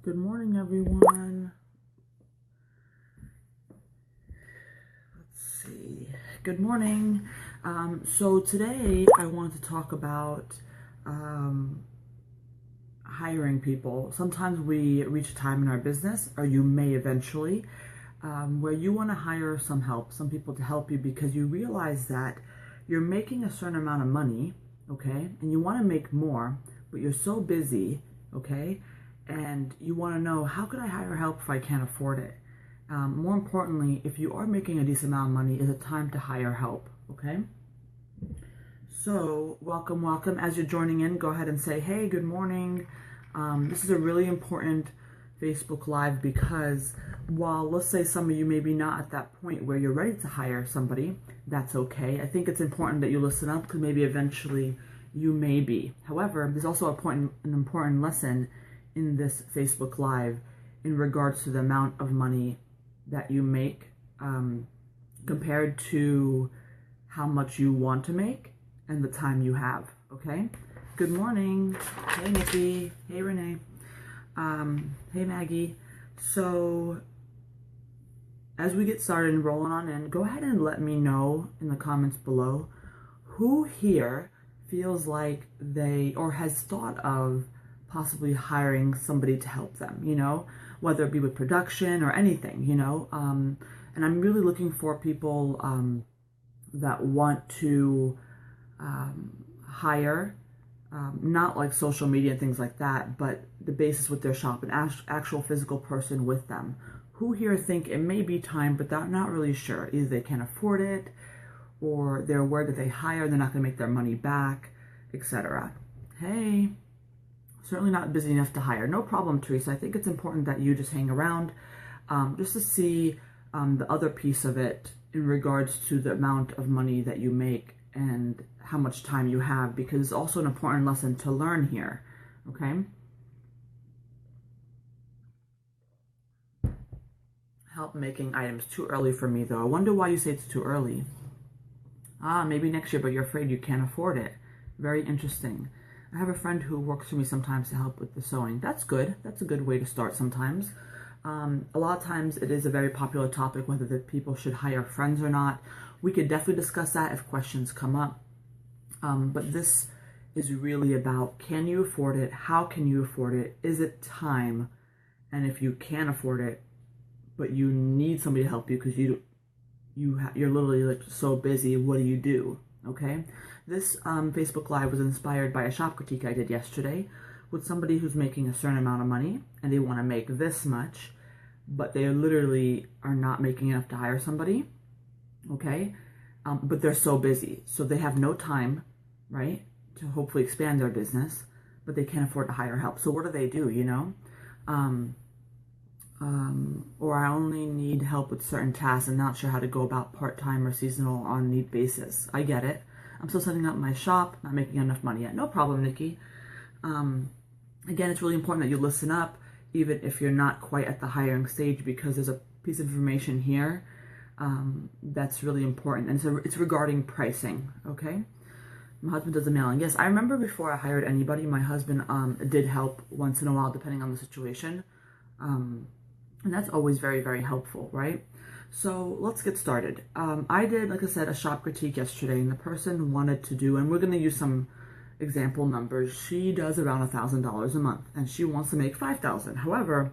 Good morning, everyone. Let's see. Good morning. So today I want to talk about hiring people. Sometimes we reach a time in our business, or you may eventually, where you want to hire some people to help you because you realize that you're making a certain amount of money, okay, and you want to make more, but you're so busy, okay, and you want to know, how could I hire help if I can't afford it? More importantly, if you are making a decent amount of money, is it time to hire help, okay? So, welcome. As you're joining in, go ahead and say, hey, good morning. This is a really important Facebook Live because while, let's say, some of you maybe not at that point where you're ready to hire somebody, that's okay. I think it's important that you listen up because maybe eventually you may be. However, there's also an important lesson in this Facebook Live in regards to the amount of money that you make compared to how much you want to make and the time you have, okay? Good morning. Hey, Nikki. Hey, Renee. Hey, Maggie. So, as we get started and rolling on in, go ahead and let me know in the comments below who here feels like they, or has thought of possibly hiring somebody to help them, you know, whether it be with production or anything, you know. And I'm really looking for people that want to hire, not like social media and things like that, but the basis with their shop, an actual physical person with them. Who here think it may be time, but they're not really sure. Either they can't afford it, or they're aware that they hire, they're not going to make their money back, etc. Hey, certainly not busy enough to hire. No problem, Teresa. I think it's important that you just hang around just to see the other piece of it in regards to the amount of money that you make and how much time you have, because it's also an important lesson to learn here, okay? Help making items. Too early for me, though. I wonder why you say it's too early. Maybe next year, but you're afraid you can't afford it. Very interesting. I have a friend who works for me sometimes to help with the sewing. That's good. That's a good way to start sometimes. A lot of times it is a very popular topic, whether the people should hire friends or not. We could definitely discuss that if questions come up. But this is really about, can you afford it? How can you afford it? Is it time? And if you can afford it, but you need somebody to help you because you're literally like so busy, what do you do? Okay? This Facebook Live was inspired by a shop critique I did yesterday with somebody who's making a certain amount of money and they want to make this much, but they literally are not making enough to hire somebody, okay? But they're so busy, so they have no time, right, to hopefully expand their business, but they can't afford to hire help. So what do, you know? Or I only need help with certain tasks and not sure how to go about part-time or seasonal on need basis. I get it. I'm still setting up my shop, not making enough money yet. No problem, Nikki. Again, it's really important that you listen up, even if you're not quite at the hiring stage, because there's a piece of information here that's really important. And so it's regarding pricing, okay? My husband does the mailing. Yes, I remember before I hired anybody, my husband did help once in a while, depending on the situation. And that's always very, very helpful, right? So let's get started. I did, like I said, a shop critique yesterday, and the person wanted to do, and we're going to use some example numbers. She does around $1,000 a month, and she wants to make $5,000. However,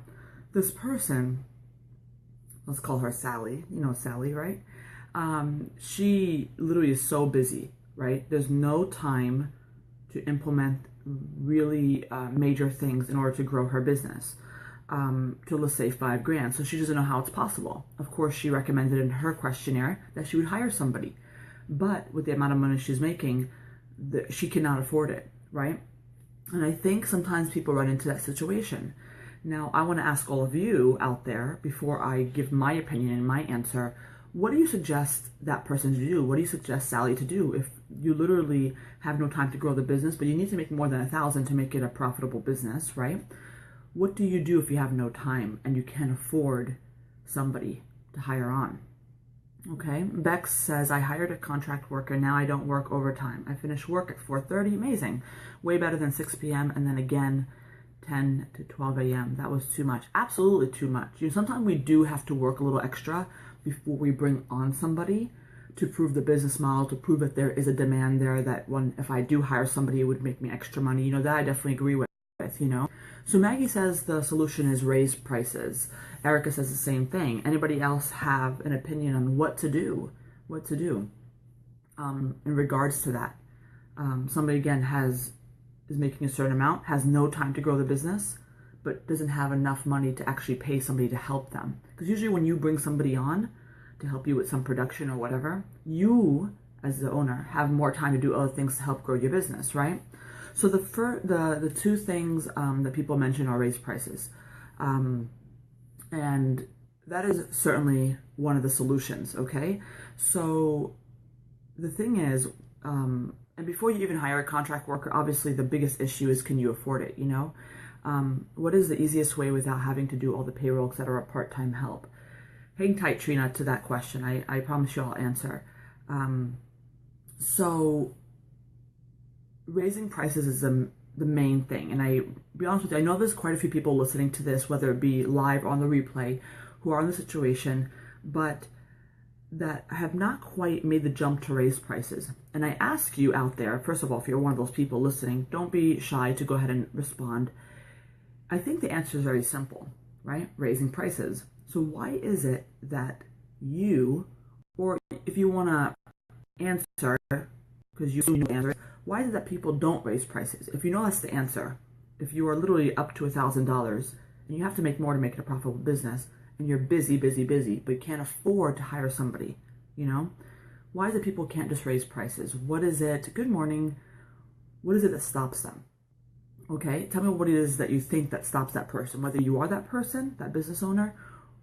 this person, let's call her Sally. You know Sally, right? She literally is so busy, right? There's no time to implement really major things in order to grow her business. To, let's say, $5,000. So she doesn't know how it's possible. Of course, she recommended in her questionnaire that she would hire somebody, but with the amount of money she's making, she cannot afford it, right? And I think sometimes people run into that situation. Now, I want to ask all of you out there, before I give my opinion and my answer, what do you suggest that person to do? What do you suggest Sally to do if you literally have no time to grow the business, but you need to make more than $1,000 to make it a profitable business, right? What do you do if you have no time and you can't afford somebody to hire on? Okay, Bex says, I hired a contract worker. Now I don't work overtime. I finish work at 4:30. Amazing. Way better than 6 p.m. and then again 10 to 12 a.m. That was too much. Absolutely too much. Sometimes we do have to work a little extra before we bring on somebody to prove the business model, to prove that there is a demand there, that if I do hire somebody, it would make me extra money. That I definitely agree with. So Maggie says the solution is raise prices. Erica says the same thing. Anybody else have an opinion on what to do? In regards to that? Somebody again is making a certain amount, has no time to grow the business, but doesn't have enough money to actually pay somebody to help them. Because usually when you bring somebody on to help you with some production or whatever, you as the owner have more time to do other things to help grow your business, right? So the two things that people mention are raise prices. And that is certainly one of the solutions, okay? So the thing is, and before you even hire a contract worker, obviously the biggest issue is, can you afford it, What is the easiest way without having to do all the payroll, et cetera, part-time help? Hang tight, Trina, to that question. I promise you I'll answer. So raising prices is the main thing. And be honest with you, I know there's quite a few people listening to this, whether it be live or on the replay, who are in the situation, but that have not quite made the jump to raise prices. And I ask you out there, first of all, if you're one of those people listening, don't be shy to go ahead and respond. I think the answer is very simple, right? Raising prices. So why is it that you, or if you want to answer, because you know the answer, why is it that people don't raise prices? If you know that's the answer, if you are literally up to $1,000 and you have to make more to make it a profitable business, and you're busy, but you can't afford to hire somebody, why is it people can't just raise prices? What is it? Good morning. What is it that stops them? Okay, tell me what it is that you think that stops that person, whether you are that person, that business owner,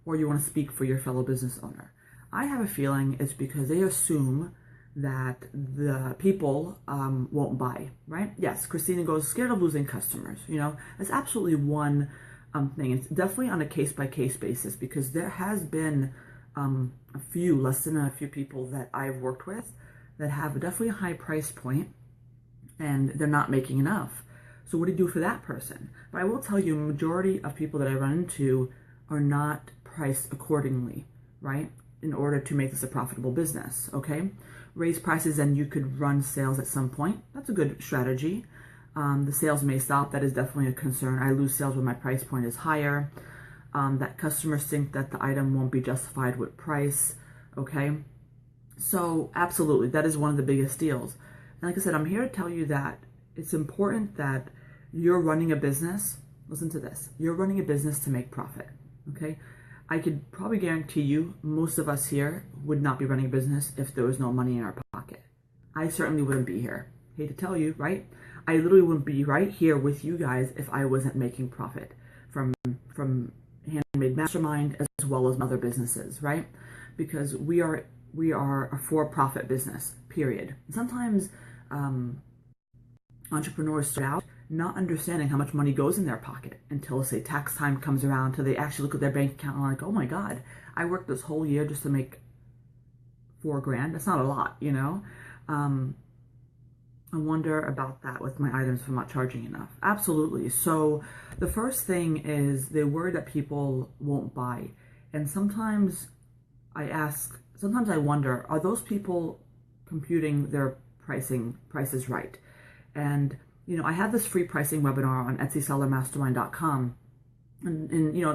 or you want to speak for your fellow business owner. I have a feeling it's because they assume that the people won't buy, right? Yes, Christina goes, scared of losing customers. That's absolutely one thing. It's definitely on a case-by-case basis, because there has been less than a few people that I've worked with that have definitely a high price point and they're not making enough. So what do you do for that person? But I will tell you, majority of people that I run into are not priced accordingly, right? In order to make this a profitable business, okay? Raise prices and you could run sales at some point. That's a good strategy. The sales may stop. That is definitely a concern. I lose sales when my price point is higher. That customers think that the item won't be justified with price, okay? So absolutely, that is one of the biggest deals. And like I said, I'm here to tell you that it's important that you're running a business. Listen to this. You're running a business to make profit, okay? I could probably guarantee you most of us here would not be running a business if there was no money in our pocket. I certainly wouldn't be here. Hate to tell you, right? I literally wouldn't be right here with you guys if I wasn't making profit from Handmade Mastermind as well as other businesses, right? Because we are a for-profit business, period. Sometimes entrepreneurs start out not understanding how much money goes in their pocket until, say, tax time comes around, until they actually look at their bank account and are like, oh my God, I worked this whole year just to make $4,000. That's not a lot, I wonder about that with my items if I'm not charging enough. Absolutely. So the first thing is they're worried that people won't buy. And sometimes I wonder, are those people computing their prices right? And, I have this free pricing webinar on etsysellermastermind.com. And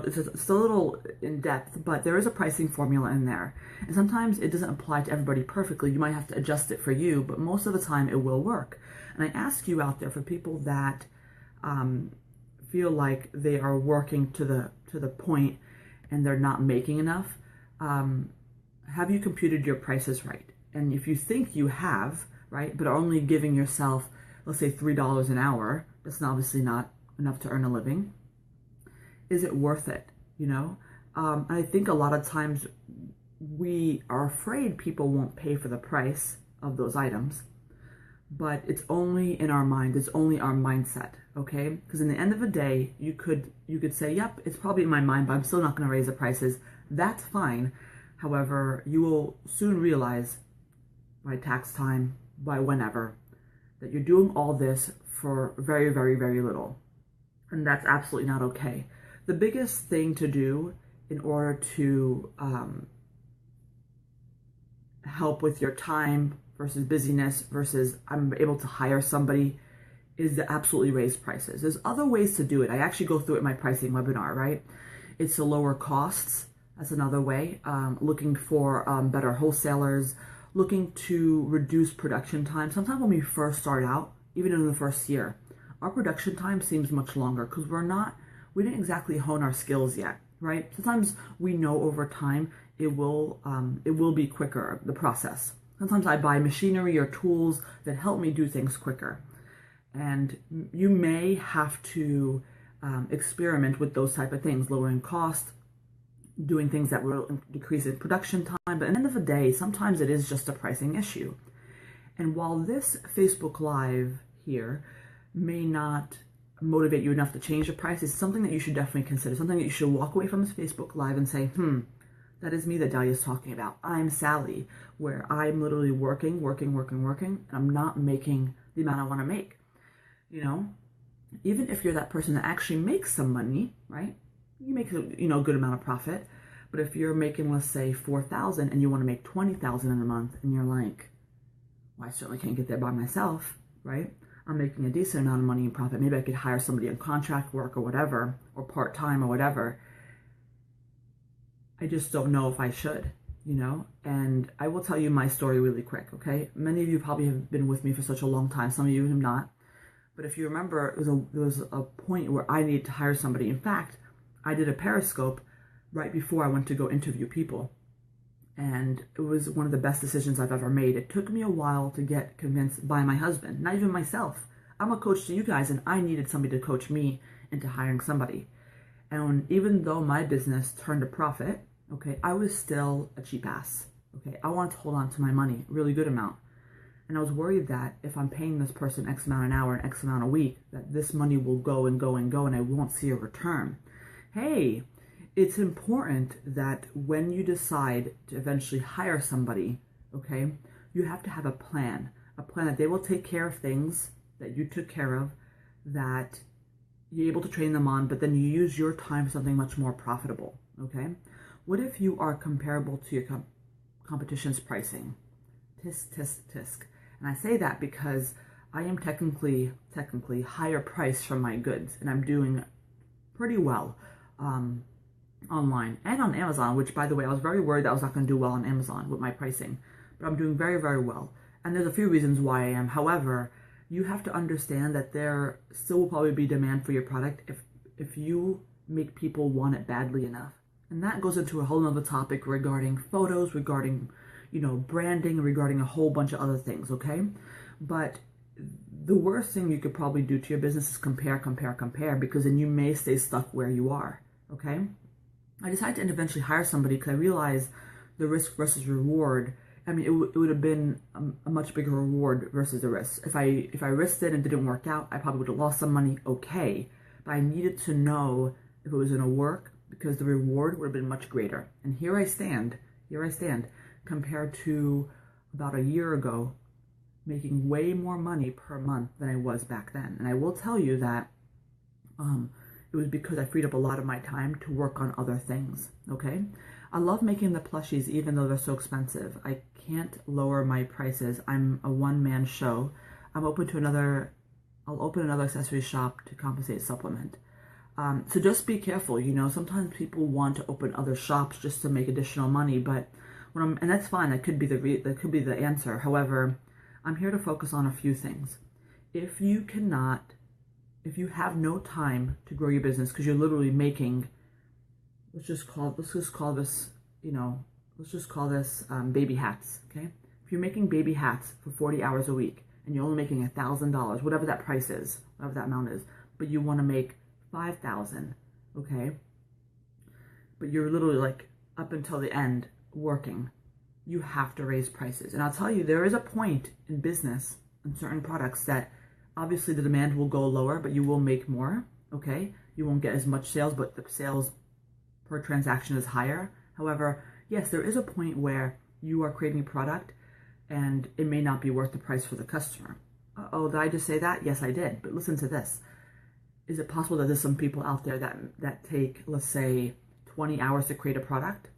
it's a little in depth, but there is a pricing formula in there. And sometimes it doesn't apply to everybody perfectly. You might have to adjust it for you, but most of the time it will work. And I ask you out there, for people that feel like they are working to the point and they're not making enough, have you computed your prices right? And if you think you have, right, but are only giving yourself, let's say $3 an hour, that's obviously not enough to earn a living. Is it worth it? I think a lot of times we are afraid people won't pay for the price of those items, but it's only in our mind. It's only our mindset, okay? Because in the end of the day, you could say, yep, it's probably in my mind, but I'm still not going to raise the prices. That's fine. However, you will soon realize by tax time, by whenever, that you're doing all this for very, very, very little. And that's absolutely not okay. The biggest thing to do in order to help with your time versus busyness versus I'm able to hire somebody is to absolutely raise prices. There's other ways to do it. I actually go through it in my pricing webinar, right? It's to lower costs. That's another way. Looking for better wholesalers, looking to reduce production time. Sometimes when we first start out, even in the first year, our production time seems much longer because we didn't exactly hone our skills yet, right? Sometimes we know over time it will be quicker, the process. Sometimes I buy machinery or tools that help me do things quicker. And you may have to experiment with those type of things, lowering cost, doing things that will decrease in production time. But at the end of the day, sometimes it is just a pricing issue. And while this Facebook Live here may not motivate you enough to change the price, it's something that you should definitely consider, something that you should walk away from this Facebook Live and say, that is me that Dahlia's talking about. I'm Sally, where I'm literally working, and I'm not making the amount I want to make. You know, even if you're that person that actually makes some money, right? You make a good amount of profit. But if you're making, let's say, $4,000 and you want to make $20,000 in a month, and you're like, well, I certainly can't get there by myself, right? I'm making a decent amount of money in profit. Maybe I could hire somebody on contract work or whatever, or part-time or whatever. I just don't know if I should, And I will tell you my story really quick, okay? Many of you probably have been with me for such a long time. Some of you have not. But if you remember, there was a point where I needed to hire somebody. In fact, I did a Periscope right before I went to go interview people. And it was one of the best decisions I've ever made. It took me a while to get convinced by my husband, not even myself. I'm a coach to you guys, and I needed somebody to coach me into hiring somebody. And even though my business turned a profit, okay, I was still a cheap ass. Okay, I wanted to hold on to my money, a really good amount. And I was worried that if I'm paying this person X amount an hour and X amount a week, that this money will go and go and go and I won't see a return. Hey, it's important that when you decide to eventually hire somebody, okay, you have to have a plan that they will take care of things that you took care of, that you're able to train them on, but then you use your time for something much more profitable, okay? What if you are comparable to your competition's pricing? Tisk, tisk, tisk. And I say that because I am technically higher priced for my goods, and I'm doing pretty well online and on Amazon, which, by the way, I was very worried that I was not going to do well on Amazon with my pricing, but I'm doing very, very well. And there's a few reasons why I am. However, you have to understand that there still will probably be demand for your product if you make people want it badly enough. And that goes into a whole nother topic regarding photos, regarding branding, regarding a whole bunch of other things, okay? But the worst thing you could probably do to your business is compare, because then you may stay stuck where you are, okay? I decided to eventually hire somebody because I realized the risk versus reward. I mean, it would have been a much bigger reward versus the risk. If I risked it and it didn't work out, I probably would have lost some money, okay. But I needed to know if it was going to work because the reward would have been much greater. And here I stand, compared to about a year ago, making way more money per month than I was back then. And I will tell you that it was because I freed up a lot of my time to work on other things, okay? I love making the plushies even though they're so expensive. I can't lower my prices. I'm a one-man show. I'll open another accessory shop to compensate supplement. So just be careful, sometimes people want to open other shops just to make additional money, but and that's fine, that could be the answer. However, I'm here to focus on a few things. If you have no time to grow your business because you're literally making, let's just call this baby hats, okay? If you're making baby hats for 40 hours a week and you're only making $1,000, whatever that price is, whatever that amount is, but you want to make $5,000, okay? But you're literally like up until the end working, you have to raise prices. And I'll tell you, there is a point in business in certain products that obviously the demand will go lower, but you will make more, okay? You won't get as much sales, but the sales per transaction is higher. However, yes, there is a point where you are creating a product and it may not be worth the price for the customer. Uh-oh, did I just say that? Yes, I did. But listen to this. Is it possible that there's some people out there that take, let's say, 20 hours to create a product?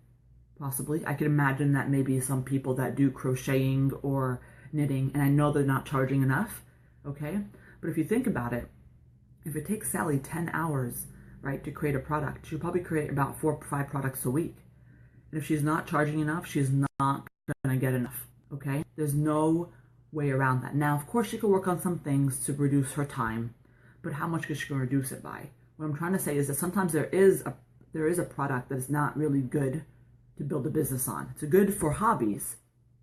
Possibly. I can imagine that maybe some people that do crocheting or knitting, and I know they're not charging enough, okay? But if you think about it, if it takes Sally 10 hours, right, to create a product, she'll probably create about 4 or 5 products a week. And if she's not charging enough, she's not going to get enough, okay? There's no way around that. Now, of course, she could work on some things to reduce her time, but how much is she going to reduce it by? What I'm trying to say is that sometimes there is a product that is not really good to build a business on. It's good for hobbies,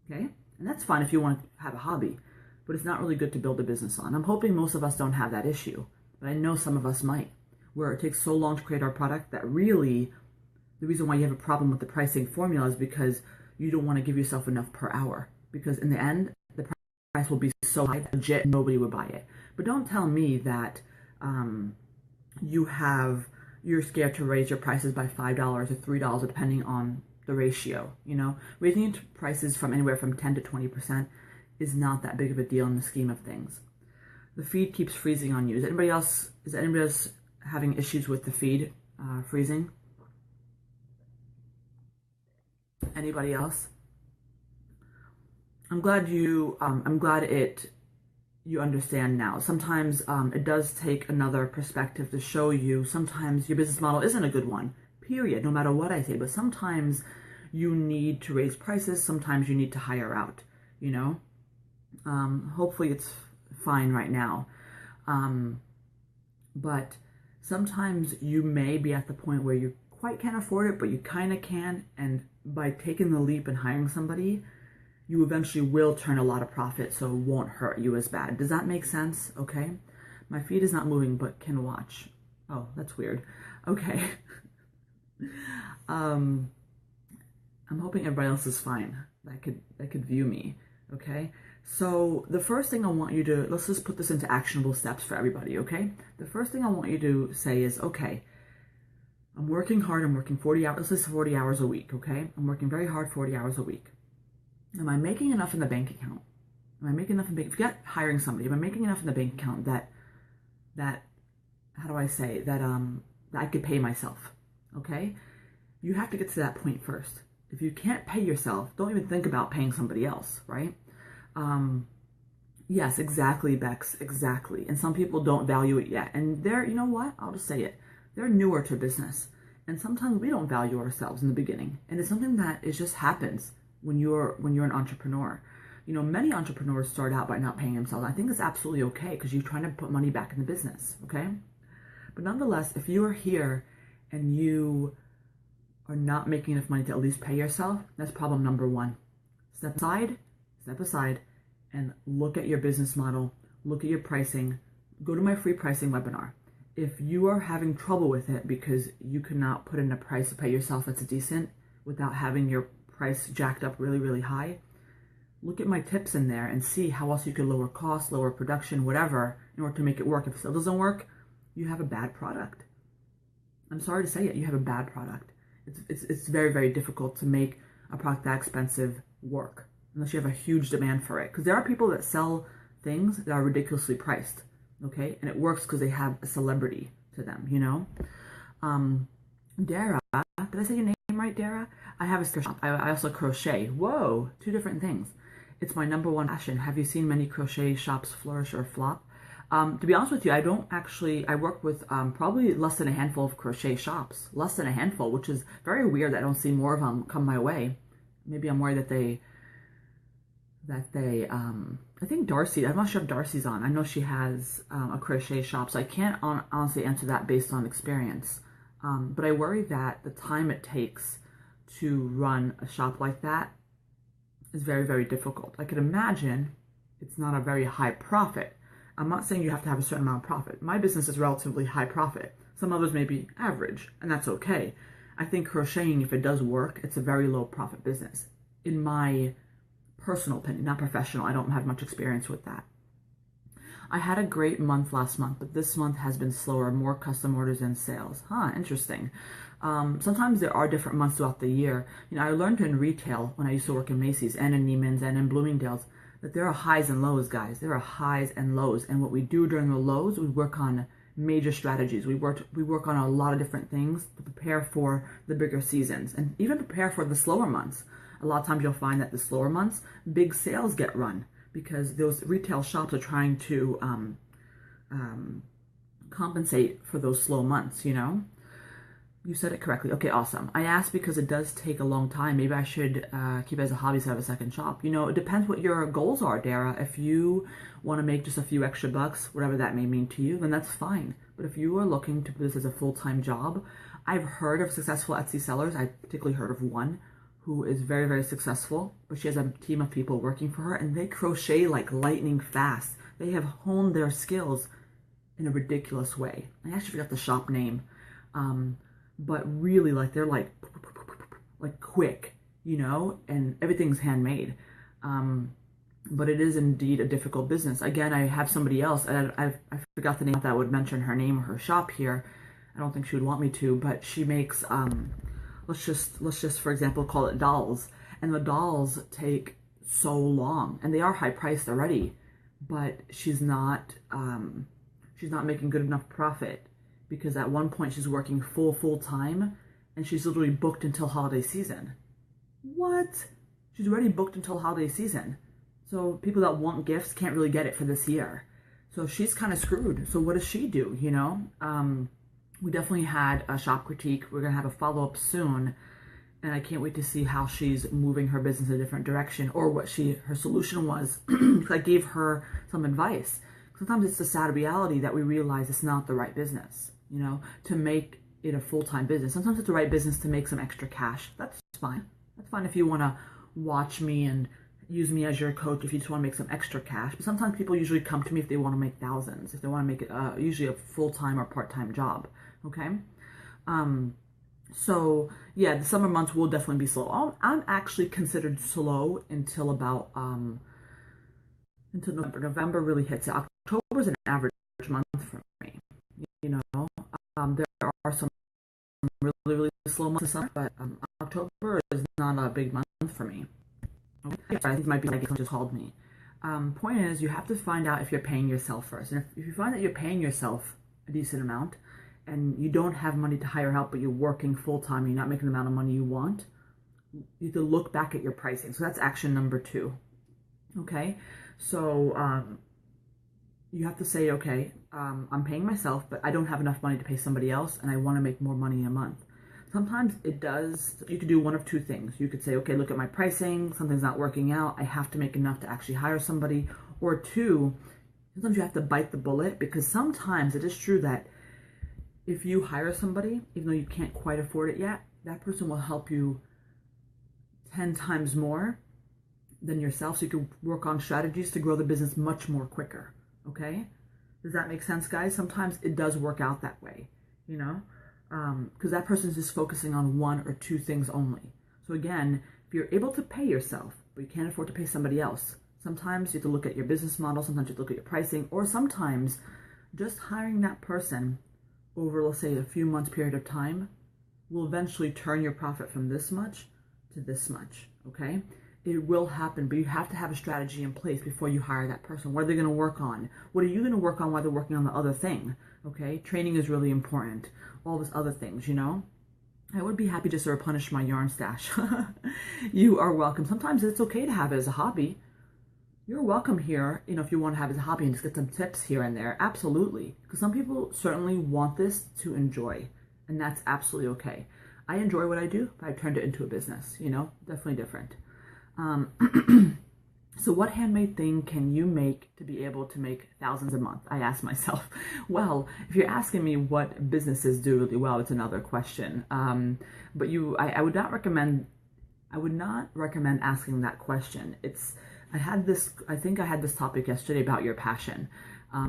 okay? And that's fine if you want to have a hobby, but it's not really good to build a business on. I'm hoping most of us don't have that issue, but I know some of us might, where it takes so long to create our product that really the reason why you have a problem with the pricing formula is because you don't want to give yourself enough per hour, because in the end, the price will be so high that legit nobody would buy it. But don't tell me that you're scared to raise your prices by $5 or $3 depending on the ratio. You know, raising prices from anywhere from 10 to 20% is not that big of a deal in the scheme of things. The feed keeps freezing on you. Is anybody else having issues with the feed freezing? Anybody else? I'm glad you understand now. Sometimes it does take another perspective to show you sometimes your business model isn't a good one, period, no matter what I say. But sometimes you need to raise prices. Sometimes you need to hire out, you know. Hopefully it's fine right now. But sometimes you may be at the point where you quite can't afford it, but you kind of can. And by taking the leap and hiring somebody, you eventually will turn a lot of profit, so it won't hurt you as bad. Does that make sense? Okay. My feed is not moving, but can watch. Oh, that's weird. Okay. I'm hoping everybody else is fine that could view me. Okay. So the first thing I want you to, let's just put this into actionable steps for everybody. Okay. The first thing I want you to say is, okay, I'm working hard. I'm working 40 hours. Let's say 40 hours a week. Okay. I'm working very hard 40 hours a week. Am I making enough in the bank account? Am I making enough in the bank? Forget hiring somebody. Am I making enough in the bank account that how do I say that that I could pay myself? Okay, you have to get to that point first. If you can't pay yourself, don't even think about paying somebody else, right? Yes, exactly, Bex, exactly. And some people don't value it yet, and you know what? I'll just say it. They're newer to business, and sometimes we don't value ourselves in the beginning, and it's something that it just happens. When you're an entrepreneur, you know, many entrepreneurs start out by not paying themselves. I think it's absolutely okay because you're trying to put money back in the business, okay? But nonetheless, if you are here and you are not making enough money to at least pay yourself, that's problem number one. Step aside and look at your business model, look at your pricing, go to my free pricing webinar. If you are having trouble with it because you cannot put in a price to pay yourself that's decent without having your price jacked up really, really high, look at my tips in there and see how else you could lower costs, lower production, whatever, in order to make it work. If it still doesn't work, you have a bad product. I'm sorry to say it, you have a bad product. It's very, very difficult to make a product that expensive work unless you have a huge demand for it. Because there are people that sell things that are ridiculously priced, okay? And it works because they have a celebrity to them, you know? Dara, did I say your name right, Dara? I have a shop. I also crochet. Whoa, 2 different things. It's my number one passion. Have you seen many crochet shops flourish or flop? To be honest with you, I work with probably less than a handful of crochet shops. Less than a handful, which is very weird that I don't see more of them come my way. Maybe I'm worried that they I think Darcy, I'm not sure if Darcy's on. I know she has a crochet shop, so I can't honestly answer that based on experience. But I worry that the time it takes to run a shop like that is very, very difficult. I could imagine it's not a very high profit. I'm not saying you have to have a certain amount of profit. My business is relatively high profit. Some others may be average, and that's okay. I think crocheting, if it does work, it's a very low profit business. In my personal opinion, not professional. I don't have much experience with that. I had a great month last month, but this month has been slower, more custom orders and sales. Interesting. Sometimes there are different months throughout the year. You know, I learned in retail when I used to work in Macy's and in Neiman's and in Bloomingdale's that there are highs and lows, guys. There are highs and lows. And what we do during the lows, we work on major strategies. We work on a lot of different things to prepare for the bigger seasons and even prepare for the slower months. A lot of times you'll find that the slower months, big sales get run because those retail shops are trying to compensate for those slow months, you know? You said it correctly. Okay, awesome. I asked because it does take a long time. Maybe I should keep it as a hobby instead of a second shop. You know, it depends what your goals are, Dara. If you want to make just a few extra bucks, whatever that may mean to you, then that's fine. But if you are looking to put this as a full-time job, I've heard of successful Etsy sellers. I particularly heard of one who is very, very successful, but she has a team of people working for her, and they crochet like lightning fast. They have honed their skills in a ridiculous way. I actually forgot the shop name. But really, like, they're like quick, you know, and everything's handmade. But it is indeed a difficult business. Again, I have somebody else, and I forgot the name. That I would mention her name or her shop here. I don't think she would want me to, but she makes, let's just, for example, call it dolls. And the dolls take so long, and they are high priced already, but she's not making good enough profit. Because at one point she's working full time and she's literally booked until holiday season. What? She's already booked until holiday season. So people that want gifts can't really get it for this year. So she's kind of screwed. So what does she do, you know? We definitely had a shop critique. We're going to have a follow-up soon. And I can't wait to see how she's moving her business in a different direction or what her solution was. I gave her some advice. Sometimes it's the sad reality that we realize it's not the right business. You know, to make it a full-time business. Sometimes it's the right business to make some extra cash. That's fine. That's fine if you want to watch me and use me as your coach if you just want to make some extra cash. But sometimes people usually come to me if they want to make thousands, if they want to make it usually a full-time or part-time job. Okay? So, yeah, the summer months will definitely be slow. I'm actually considered slow until about, until November. November really hits it. October is an average month for me. You know, there are some really slow months, but October is not a big month for me. Okay? I think it might be like someone just called me. Point is, you have to find out if you're paying yourself first. And if you find that you're paying yourself a decent amount and you don't have money to hire help, but you're working full-time and you're not making the amount of money you want, you have to look back at your pricing. So that's action number 2. Okay? So, you have to say, okay, I'm paying myself, but I don't have enough money to pay somebody else, and I want to make more money in a month. Sometimes it does, you could do one of two things. You could say, okay, look at my pricing, something's not working out, I have to make enough to actually hire somebody. Or 2, sometimes you have to bite the bullet, because sometimes it is true that if you hire somebody, even though you can't quite afford it yet, that person will help you 10 times more than yourself, so you can work on strategies to grow the business much more quicker. Okay? Does that make sense, guys? Sometimes it does work out that way, you know? Because that person's just focusing on 1 or 2 things only. So again, if you're able to pay yourself, but you can't afford to pay somebody else, sometimes you have to look at your business model, sometimes you have to look at your pricing, or sometimes just hiring that person over, let's say, a few months period of time will eventually turn your profit from this much to this much, okay? It will happen, but you have to have a strategy in place before you hire that person. What are they going to work on? What are you going to work on while they're working on the other thing? Okay, training is really important. All those other things, you know? I would be happy just to replenish my yarn stash. You are welcome. Sometimes it's okay to have it as a hobby. You're welcome here, you know, if you want to have it as a hobby and just get some tips here and there. Absolutely. Because some people certainly want this to enjoy, and that's absolutely okay. I enjoy what I do, but I've turned it into a business, you know? Definitely different. So what handmade thing can you make to be able to make thousands a month? I ask myself. Well, if you're asking me what businesses do really well, it's another question. But I would not recommend asking that question. I think I had this topic yesterday about your passion.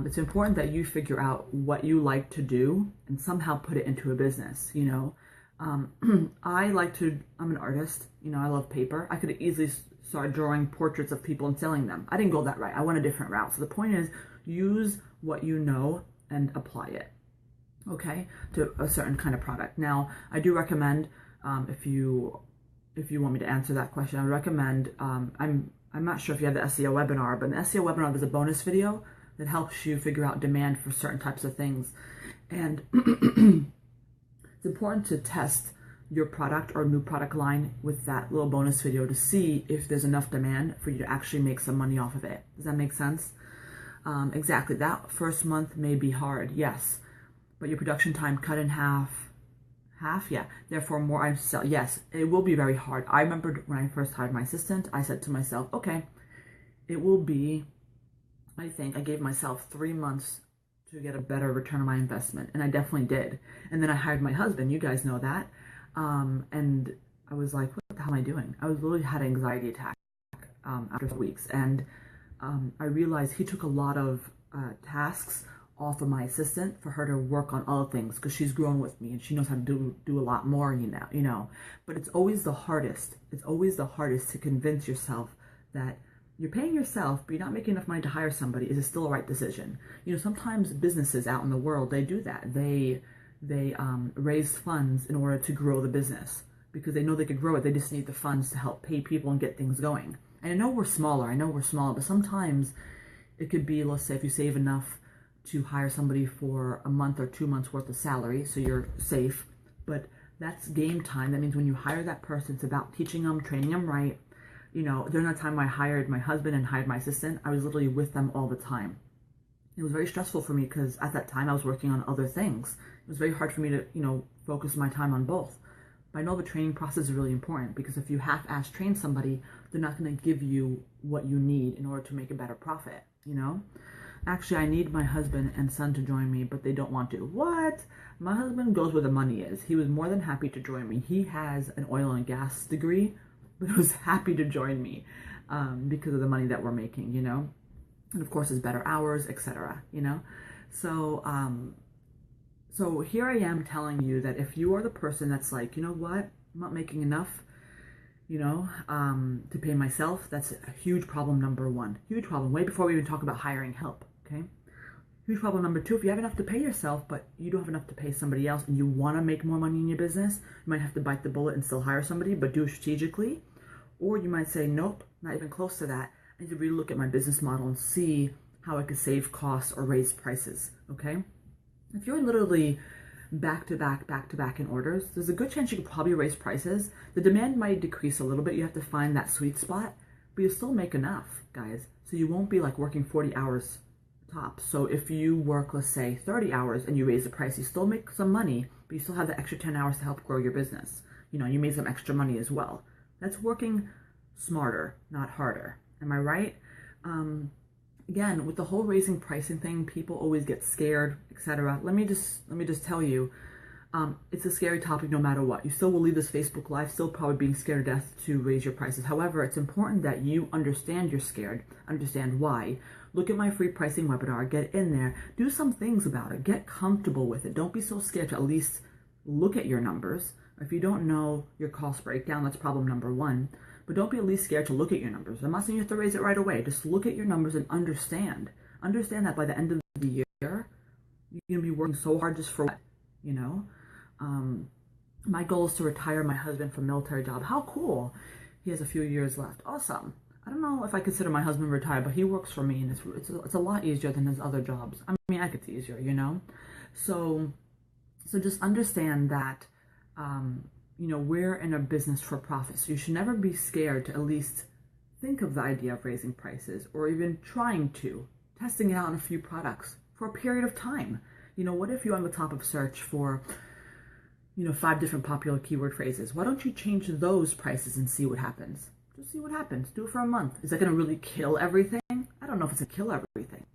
It's important that you figure out what you like to do and somehow put it into a business, you know? I'm an artist, you know, I love paper. I could easily start drawing portraits of people and selling them. I didn't go that route. I went a different route. So the point is, use what you know and apply it, okay, to a certain kind of product. Now, I do recommend, if you want me to answer that question, I recommend, I'm not sure if you have the SEO webinar, but in the SEO webinar, there's a bonus video that helps you figure out demand for certain types of things. And it's important to test your product or new product line with that little bonus video to see if there's enough demand for you to actually make some money off of it. Does that make sense? Exactly. That first month may be hard, yes, but your production time cut in half, yeah. Therefore, more items to sell. Yes, it will be very hard. I remember when I first hired my assistant, I said to myself, okay, it will be, I think I gave myself 3 months to get a better return on my investment. And I definitely did. And then I hired my husband. You guys know that. And I was like, what the hell am I doing? I was literally had an anxiety attack after 4 weeks. And I realized he took a lot of tasks off of my assistant for her to work on other things because she's grown with me and she knows how to do a lot more, you know. But it's always the hardest. It's always the hardest to convince yourself that you're paying yourself, but you're not making enough money to hire somebody. Is it still a right decision? You know, sometimes businesses out in the world, they do that. They raise funds in order to grow the business because they know they could grow it. They just need the funds to help pay people and get things going. And I know we're smaller, but sometimes it could be, let's say, if you save enough to hire somebody for a month or 2 months worth of salary, so you're safe, but that's game time. That means when you hire that person, it's about teaching them, training them right. You know, during that time I hired my husband and hired my assistant, I was literally with them all the time. It was very stressful for me because at that time I was working on other things. It was very hard for me to, focus my time on both. But I know the training process is really important because if you half-ass train somebody, they're not going to give you what you need in order to make a better profit, Actually, I need my husband and son to join me, but they don't want to. What? My husband goes where the money is. He was more than happy to join me. He has an oil and gas degree, but he was happy to join me because of the money that we're making, And of course, it's better hours, etc., So, so here I am telling you that if you are the person that's like, you know what, I'm not making enough, to pay myself, that's a huge problem, number one. Huge problem, way before we even talk about hiring help, okay? Huge problem number two, if you have enough to pay yourself, but you don't have enough to pay somebody else and you want to make more money in your business, you might have to bite the bullet and still hire somebody, but do it strategically. Or you might say, nope, not even close to that. I need to really look at my business model and see how I could save costs or raise prices, okay? If you're literally back to back in orders, there's a good chance you could probably raise prices. The demand might decrease a little bit. You have to find that sweet spot, but you still make enough, guys. So you won't be like working 40 hours tops. So if you work, let's say 30 hours and you raise the price, you still make some money, but you still have the extra 10 hours to help grow your business. You made some extra money as well. That's working smarter, not harder. Am I right? Again, with the whole raising pricing thing, people always get scared, etc. Let me just tell you, it's a scary topic no matter what. You still will leave this Facebook Live still probably being scared to death to raise your prices. However, it's important that you understand you're scared, understand why. Look at my free pricing webinar, get in there, do some things about it, get comfortable with it. Don't be so scared to at least look at your numbers. If you don't know your cost breakdown, that's problem number one. But don't be at least scared to look at your numbers. I'm not saying you have to raise it right away. Just look at your numbers and understand. Understand that by the end of the year, you're going to be working so hard just for what, My goal is to retire my husband from a military job. How cool. He has a few years left. Awesome. I don't know if I consider my husband retired, but he works for me, and it's a lot easier than his other jobs. I mean, I could it's easier, So just understand that, we're in a business for profit. So you should never be scared to at least think of the idea of raising prices or even trying to, testing it out on a few products for a period of time. What if you're on the top of search for, 5 different popular keyword phrases? Why don't you change those prices and see what happens? Just see what happens. Do it for a month. Is that going to really kill everything? I don't know if it's going to kill everything,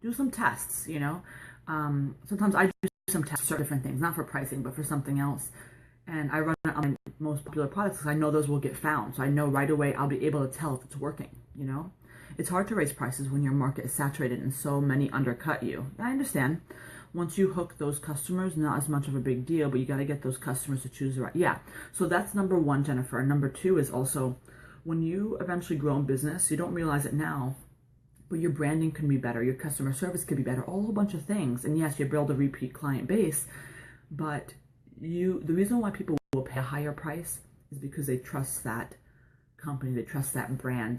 Do some tests, Sometimes I do some tests for different things, not for pricing, but for something else. And I run it on my most popular products because I know those will get found. So I know right away I'll be able to tell if it's working, It's hard to raise prices when your market is saturated and so many undercut you. I understand. Once you hook those customers, not as much of a big deal, but you got to get those customers to choose the right. Yeah. So that's number one, Jennifer. And number two is also when you eventually grow in business, you don't realize it now, but your branding can be better. Your customer service could be better, a whole bunch of things. And yes, you build a repeat client base, but the reason why people will pay a higher price is because they trust that company, they trust that brand,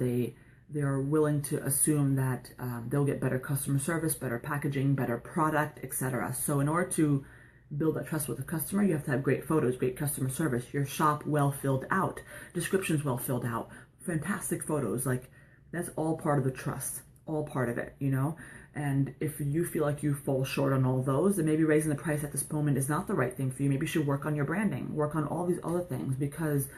they're willing to assume that they'll get better customer service, better packaging, better product, etc. So in order to build that trust with the customer, you have to have great photos, great customer service, your shop well filled out, descriptions well filled out, fantastic photos. Like, that's all part of the trust, all part of it, you know? And if you feel like you fall short on all those, then maybe raising the price at this moment is not the right thing for you. Maybe you should work on your branding, work on all these other things, because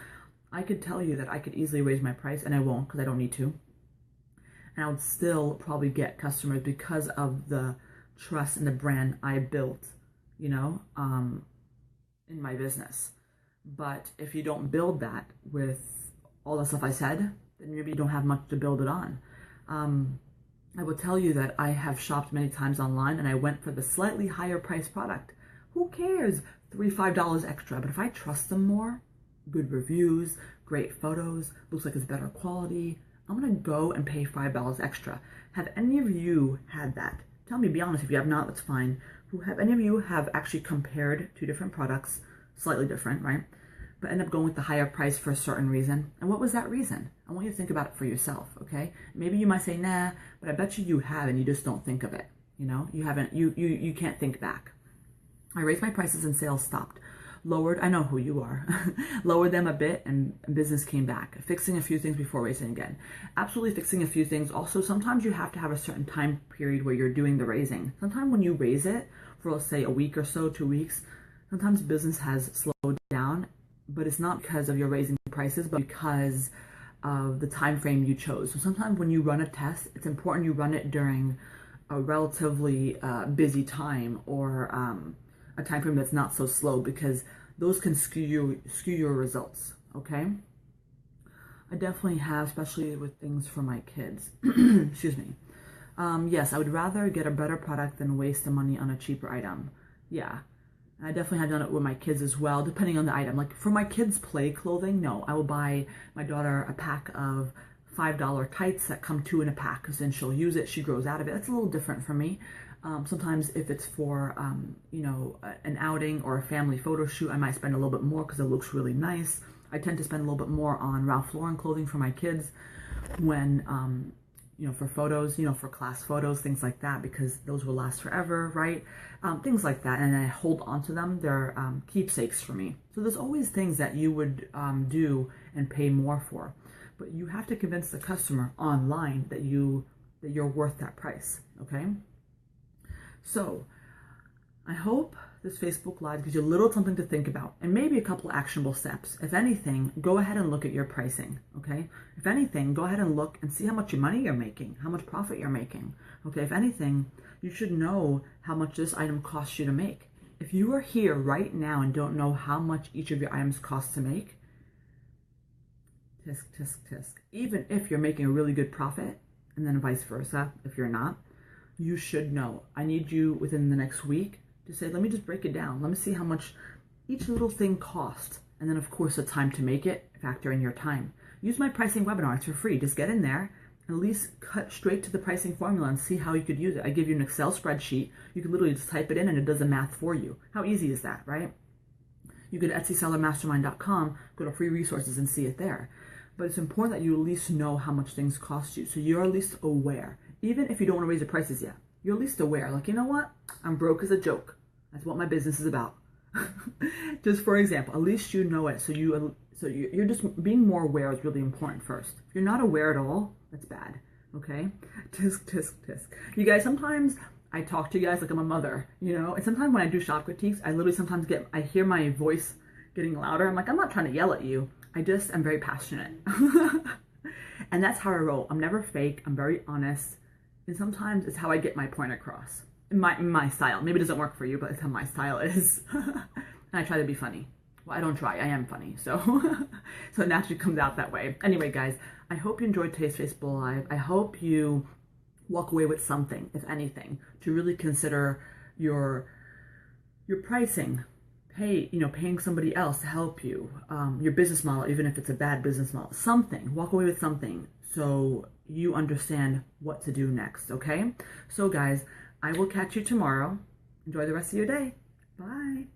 I could tell you that I could easily raise my price, and I won't, because I don't need to. And I would still probably get customers because of the trust and the brand I built, you know, in my business. But if you don't build that with all the stuff I said, then maybe you don't have much to build it on. I will tell you that I have shopped many times online, and I went for the slightly higher price product. Who cares? $3, $5 extra. But if I trust them more, good reviews, great photos, looks like it's better quality, I'm gonna go and pay $5 extra. Have any of you had that? Tell me, be honest. If you have not, that's fine. Have any of you have actually compared two different products, slightly different, right? But end up going with the higher price for a certain reason? And what was that reason? I want you to think about it for yourself, okay? Maybe you might say, nah, but I bet you have, and you just don't think of it. You know, you haven't, you can't think back. I raised my prices and sales stopped. Lowered, I know who you are, lowered them a bit, and business came back. Fixing a few things before raising again. Absolutely fixing a few things. Also, sometimes you have to have a certain time period where you're doing the raising. Sometimes when you raise it for, let's say, a week or so, 2 weeks, sometimes business has slowed down, but it's not because of your raising prices, but because of the time frame you chose. So sometimes when you run a test, it's important you run it during a relatively busy time, or a time frame that's not so slow, because those can skew your results, okay? I definitely have, especially with things for my kids. Excuse me. Yes, I would rather get a better product than waste the money on a cheaper item. Yeah, I definitely have done it with my kids as well, depending on the item. Like for my kids' play clothing, no, I will buy my daughter a pack of $5 tights that come 2 in a pack, because then she'll use it, she grows out of it. That's a little different for me. Sometimes if it's for, you know, an outing or a family photo shoot, I might spend a little bit more because it looks really nice. I tend to spend a little bit more on Ralph Lauren clothing for my kids when, you know, for photos, you know, for class photos, things like that, because those will last forever, right? Things like that, and I hold on to them. They're keepsakes for me. So there's always things that you would do and pay more for, but you have to convince the customer online that you're worth that price, okay? So I hope this Facebook Live gives you a little something to think about, and maybe a couple actionable steps. If anything, go ahead and look at your pricing, okay? If anything, go ahead and look and see how much money you're making, how much profit you're making, okay? If anything, you should know how much this item costs you to make. If you are here right now and don't know how much each of your items costs to make, tisk, tisk, tisk. Even if you're making a really good profit, and then vice versa, if you're not, you should know. I need you within the next week to say, let me just break it down. Let me see how much each little thing costs. And then of course the time to make it, factor in your time. Use my pricing webinar, it's for free. Just get in there and at least cut straight to the pricing formula and see how you could use it. I give you an Excel spreadsheet. You can literally just type it in and it does the math for you. How easy is that, right? You go to etsysellermastermind.com, go to free resources and see it there. But it's important that you at least know how much things cost you. So you're at least aware. Even if you don't want to raise the prices yet, you're at least aware. Like, you know what? I'm broke as a joke. That's what my business is about. Just for example, at least you know it. So you're just being more aware is really important first. If you're not aware at all, that's bad. Okay? Tisk, tisk, tisk. You guys, sometimes I talk to you guys like I'm a mother, you know? And sometimes when I do shop critiques, I literally sometimes I hear my voice getting louder. I'm like, I'm not trying to yell at you. I just am very passionate. And that's how I roll. I'm never fake. I'm very honest. And sometimes it's how I get my point across. In my style. Maybe it doesn't work for you, but it's how my style is. And I try to be funny. Well, I don't try. I am funny. So so it naturally comes out that way. Anyway, guys, I hope you enjoyed today's Facebook Live. I hope you walk away with something, if anything, to really consider your pricing. Paying somebody else to help you. Your business model, even if it's a bad business model. Something. Walk away with something so you understand what to do next, okay? So guys, I will catch you tomorrow. Enjoy the rest of your day. Bye.